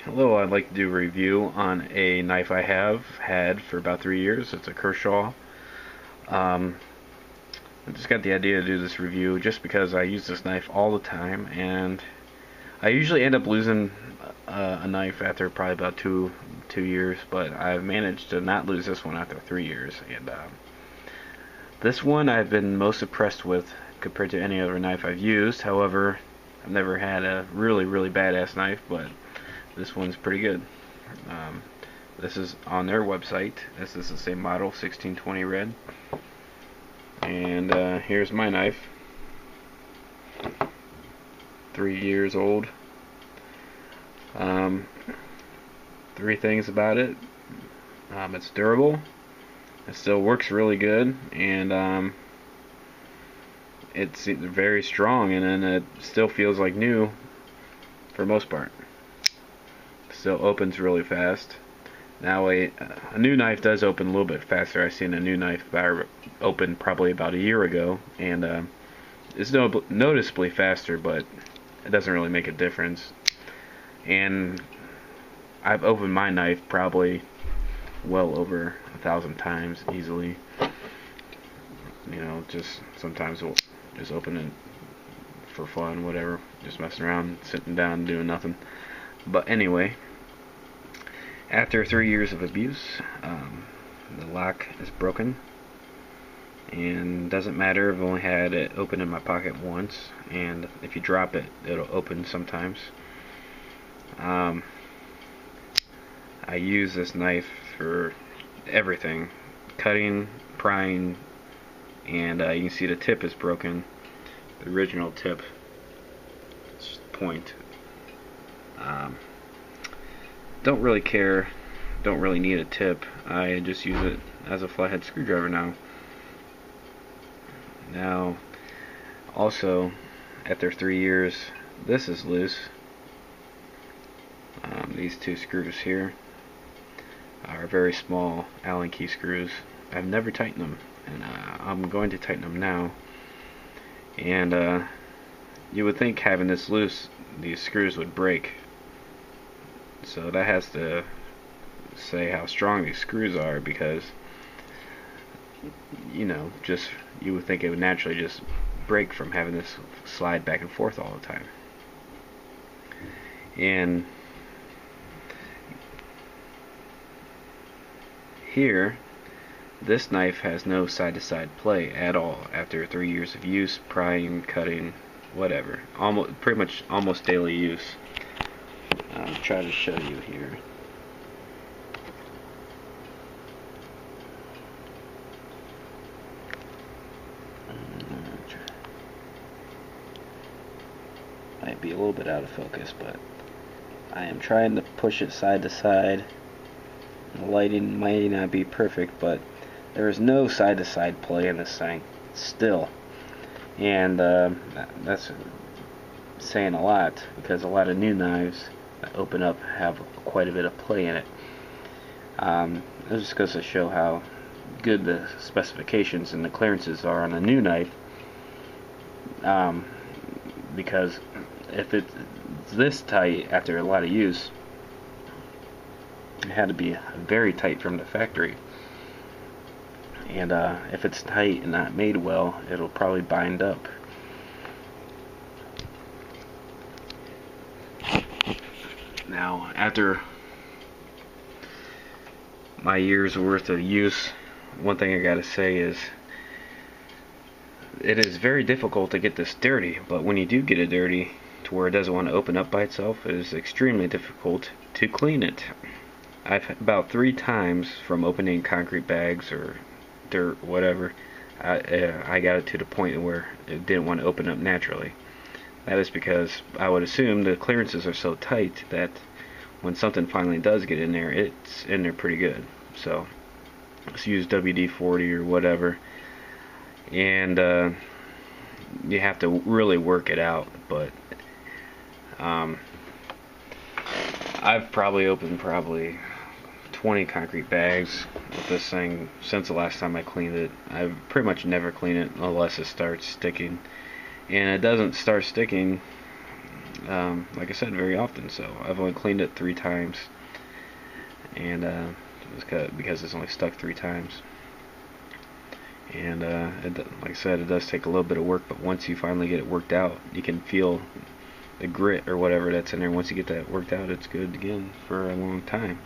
Hello, I'd like to do a review on a knife I have had for about 3 years. It's a Kershaw. Um, I just got the idea to do this review just because I use this knife all the time, and I usually end up losing a knife after probably about two years, but I've managed to not lose this one after 3 years. And this one I've been most impressed with compared to any other knife I've used. However, I've never had a really badass knife, but this one's pretty good. Um, this is on their website. This is the same model, 1620 red. And here's my knife. 3 years old. Um, Three things about it. It's durable. It still works really good, and it's very strong, and then it still feels like new for the most part. Still opens really fast. Now a new knife does open a little bit faster. I've seen a new knife open probably about a year ago, and it's noticeably faster, but it doesn't really make a difference. And I've opened my knife probably well over 1,000 times easily. You know, just sometimes we'll just open it for fun, whatever, just messing around, sitting down, doing nothing. But anyway, after 3 years of abuse, the lock is broken, and doesn't matter. I've only had it open in my pocket once, and if you drop it, it'll open sometimes. I use this knife for everything: cutting, prying, and you can see the tip is broken. The original tip point. Don't really care. Don't really need a tip. I just use it as a flathead screwdriver now. Also, after 3 years, this is loose. These two screws here are very small Allen key screws. I've never tightened them, and I'm going to tighten them now. And you would think having this loose, these screws would break. So that has to say how strong these screws are, because just you would think it would naturally just break from having this slide back and forth all the time. And here, this knife has no side-to-side play at all after 3 years of use, prying, cutting, whatever. Pretty much almost daily use. I'll try to show you here. Might be a little bit out of focus, but I am trying to push it side to side. The lighting might not be perfect, but there is no side-to-side play in this thing still, and that's saying a lot, because a lot of new knives that open up have quite a bit of play in it. This just goes to show how good the specifications and the clearances are on a new knife, because if it's this tight after a lot of use, it had to be very tight from the factory. And if it's tight and not made well, it'll probably bind up. Now, after my year's worth of use, one thing I gotta say is it is very difficult to get this dirty, but when you do get it dirty to where it doesn't want to open up by itself, it is extremely difficult to clean it. I've about 3 times, from opening concrete bags or dirt, whatever, I got it to the point where it didn't want to open up naturally. That is because I would assume the clearances are so tight that when something finally does get in there, it's in there pretty good. So let's use WD-40 or whatever, and you have to really work it out. But I've probably opened 20 concrete bags with this thing since the last time I cleaned it. I've pretty much never cleaned it unless it starts sticking, and it doesn't start sticking like I said, very often. So I've only cleaned it 3 times, and because it's only stuck 3 times. And like I said, it does take a little bit of work, but once you finally get it worked out, you can feel the grit or whatever that's in there. Once you get that worked out, it's good again for a long time.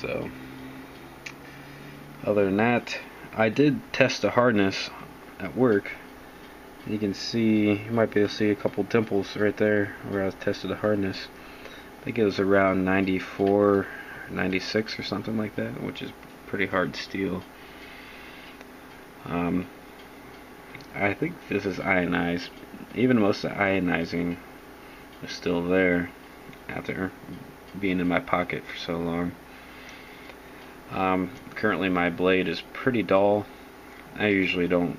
So other than that, I did test the hardness at work. You can see, you might be able to see a couple dimples right there where I tested the hardness. I think it was around 94, 96 or something like that, which is pretty hard steel. I think this is ionized. Even most of the ionizing is still there after being in my pocket for so long. Currently my blade is pretty dull. I usually don't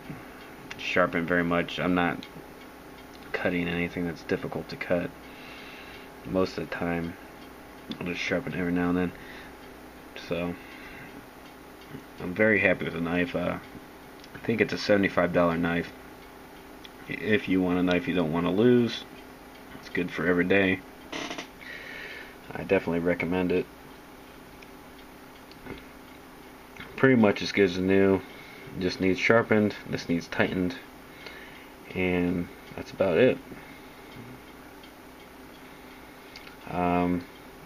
sharpen very much. I'm not cutting anything that's difficult to cut most of the time. I'll just sharpen every now and then. So I'm very happy with the knife. I think it's a $75 knife. If you want a knife you don't want to lose, it's good for every day. I definitely recommend it. Pretty much as good as new. Just needs sharpened, this needs tightened, and that's about it.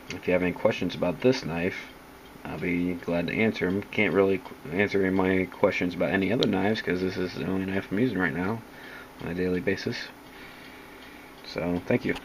If you have any questions about this knife, I'll be glad to answer them. Can't really answer any of my questions about any other knives because this is the only knife I'm using right now on a daily basis. So, thank you.